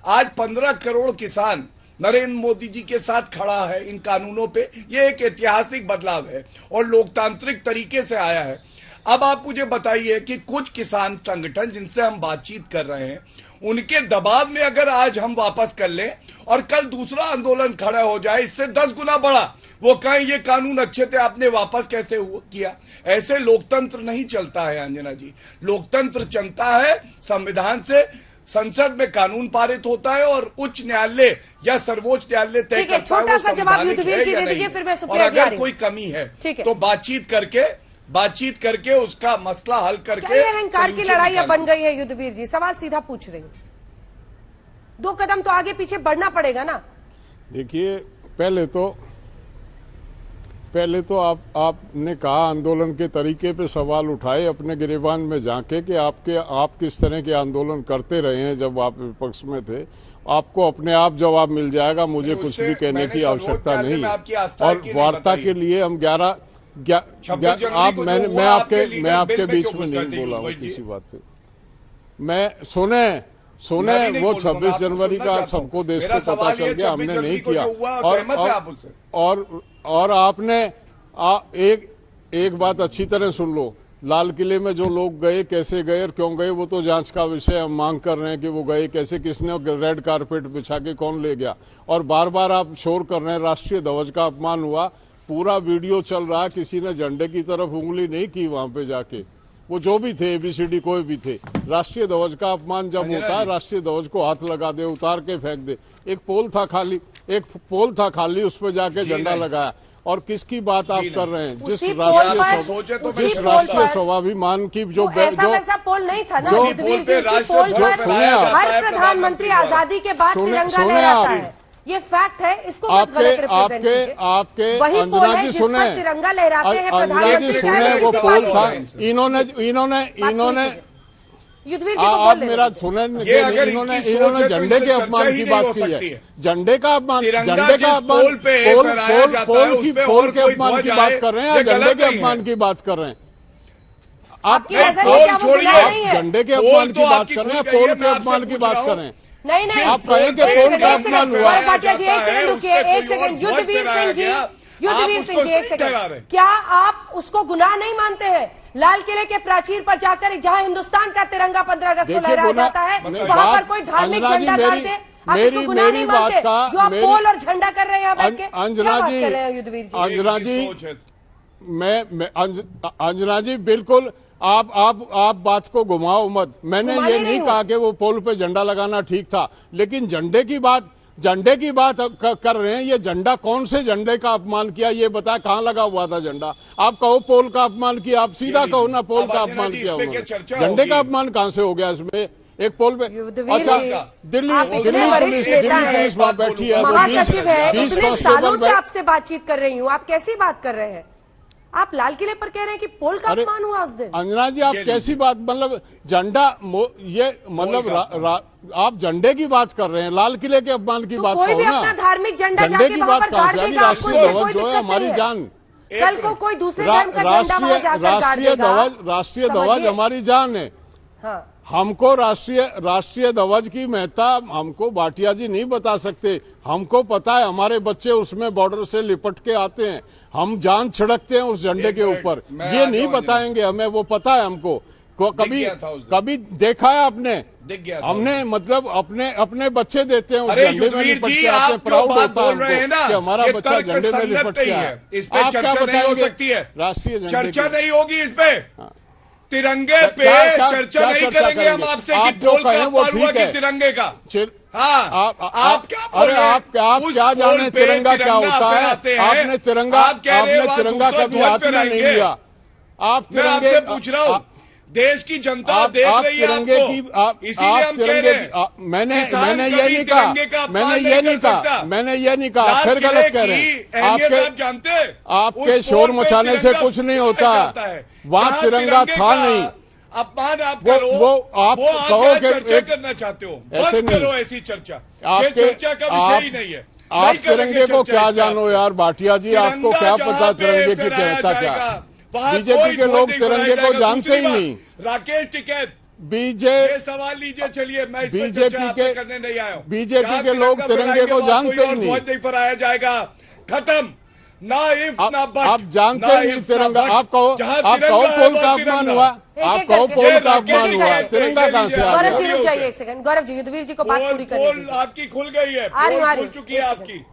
आज 15 करोड़ किसान नरेंद्र मोदी जी के साथ खड़ा है इन कानूनों पे। ये एक ऐतिहासिक बदलाव है और लोकतांत्रिक तरीके से आया है। अब आप मुझे बताइए कि कुछ किसान संगठन जिनसे हम बातचीत कर रहे हैं, उनके दबाव में अगर आज हम वापस कर लें और कल दूसरा आंदोलन खड़ा हो जाए इससे 10 गुना बड़ा, वो कहें ये कानून अच्छे थे, आपने वापस कैसे किया? ऐसे लोकतंत्र नहीं चलता है अंजना जी। लोकतंत्र चलता है संविधान से, संसद में कानून पारित होता है और उच्च न्यायालय या सर्वोच्च न्यायालय तय करता है वो संवैधानिक है या नहीं। और अगर कोई कमी है तो बातचीत करके उसका मसला हल करके। अहंकार की लड़ाई अब बन गई है युद्धवीर जी, सवाल सीधा पूछ रही हूँ। 2 कदम तो आगे पीछे बढ़ना पड़ेगा ना। देखिए, पहले तो आपने कहा आंदोलन के तरीके पे सवाल उठाए, अपने गिरेबान में झांके कि आप किस तरह के आंदोलन करते रहे हैं जब आप विपक्ष में थे। आपको अपने आप जवाब मिल जाएगा, मुझे कुछ भी कहने की आवश्यकता नहीं। और वार्ता के लिए हम 11 मैं आपके बीच में नहीं बोला हूँ किसी बात पे। मैं सुने वो 26 जनवरी का सबको देश को पता चल गया, हमने नहीं किया। और आपने एक बात अच्छी तरह सुन लो, लाल किले में जो लोग गए, कैसे गए और क्यों गए, वो तो जांच का विषय। हम मांग कर रहे हैं कि वो गए कैसे, किसने रेड कारपेट बिछा के कौन ले गया। और बार बार आप शोर कर रहे हैं राष्ट्रीय ध्वज का अपमान हुआ, पूरा वीडियो चल रहा है, किसी ने झंडे की तरफ उंगली नहीं की वहां पे जाके। वो जो भी थे, ABCD कोई भी थे, राष्ट्रीय ध्वज का अपमान जब होता है, राष्ट्रीय ध्वज को हाथ लगा दे, उतार के फेंक दे। एक पोल था खाली, उस पर जाके झंडा लगाया। और किसकी बात आप कर रहे हैं? जिस राष्ट्रीय स्वाभिमान की जो ऐसा पोल नहीं था ना, हर प्रधानमंत्री आजादी के बाद तिरंगा लहराता है, ये फैक्ट है। इसको मत गलत रिप्रेजेंट कीजिए। आपके वही पोल है जिस पर तिरंगा लहराते हैं प्रधानमंत्री, सुने वो पोल था। इन्होंने युद्धवीर जी आप मेरा सुने, इन्होंने झंडे के अपमान की बात की है। झंडे का अपमान, पोल के अपमान की बात कर रहे हैं या झंडे के अपमान की बात कर रहे हैं? आप झंडे के अपमान की बात कर रहे हैं, पोल के अपमान की बात कर रहे हैं? नहीं, आप कहें कि पोल का अपमान हुआ। एक सेकंड युद्धवीर सिंह जी, एक सेकंड, क्या आप उसको गुनाह नहीं मानते हैं? लाल किले के प्राचीर पर जाकर जहां हिंदुस्तान का तिरंगा 15 अगस्त को लहराया जाता है, वहां पर कोई धार्मिक झंडा गाड़ दे, आप इसको गुनाह नहीं मानते? जो आप पोल और झंडा कर रहे हैं यहाँ बैठ के, क्या बात कर रहे हैं युद्धवीर जी? अंजना जी बिल्कुल आप बात को घुमाओ मत। मैंने ये नहीं कहा कि वो पोल पे झंडा लगाना ठीक था, लेकिन झंडे की बात कर रहे हैं। ये झंडा, कौन से झंडे का अपमान किया ये बता, कहाँ लगा हुआ था झंडा? आप कहो पोल का अपमान किया, आप सीधा कहो ना पोल का अपमान किया। झंडे का अपमान कहां से हो गया इसमें? एक पोल पे, अच्छा, दिल्ली पुलिस वहां बैठी है, महासचिव है, इतने सालों से आपसे बातचीत कर रही हूँ, आप कैसी बात कर रहे हैं? आप लाल किले पर कह रहे हैं कि पोल का अपमान हुआ उस दिन। अंजना जी, आप कैसी बात, मतलब झंडा ये मतलब आप झंडे की बात कर रहे हैं, लाल किले के अपमान की बात करो ना। धार्मिक झंडा की बात कर रहे हैं। राष्ट्रीय ध्वज जो है हमारी जान, कल को कोई दूसरे धर्म का झंडा वहां जाकर राष्ट्रीय ध्वज हमारी जान है। हमको राष्ट्रीय ध्वज की महत्ता हमको भाटिया जी नहीं बता सकते। हमको पता है, हमारे बच्चे उसमें बॉर्डर से लिपट के आते हैं, हम जान छिड़कते हैं उस झंडे के ऊपर। ये नहीं बताएंगे हमें, वो पता है हमको। कभी देखा है आपने? हमने मतलब अपने बच्चे देते हैं उस झंडे में लिपट के आते हैं, प्राउड होता है हमको कि हमारा बच्चा झंडे में लिपट के आया। इस पे चर्चा नहीं हो सकती है, राष्ट्रीय चर्चा नहीं होगी इस पे। तिरंगे पे चर्चा नहीं करेंगे हम आपसे कि पोल का अपमान हुआ कि तिरंगे का। हाँ, आप क्या बोल रहे हैं? आप क्या जाने तिरंगा क्या होता है? आपने तिरंगा कभी हाथ में नहीं लिया। आप तिरंगे, मैं आपसे पूछ रहा हूँ, देश की जनता देख रही है आपको, इसीलिए हम कह रहे हैं। मैंने ये नहीं कहा, फिर गलत कह रहे हैं। आपके शोर मचाने से कुछ नहीं होता है, वहाँ तिरंगा था नहीं। अपमान आप करो, वो आप कहो कि चर्चा करना चाहते हो, ऐसे करो ऐसी चर्चा। ये चर्चा का विषय ही नहीं है। आप तिरंगे को क्या जानो यार भाटिया जी, आपको क्या पता तिरंगे की कहता क्या? बीजेपी के लोग तिरंगे को जानते ही नहीं। राकेश टिकैत ये सवाल लीजिए, चलिए मैं इस पर चर्चा आपसे करने नहीं आया हूं। बीजेपी के लोग तिरंगे को जानते ही नहीं। ध्वज नहीं फहराया जाएगा, खत्म। ना इफ ना बट। आप जानते ही नहीं तिरंगा। आप कहो पोल का अपमान हुआ, आप कहो पोल का अपमान हुआ, तिरंगा कहां से आ गौरव जी गया? रुक जाइए एक सेकंड। गौरव जी, युद्धवीर जी को बात पूरी करने दीजिए। आपकी खुल गई है, खुल चुकी है आपकी।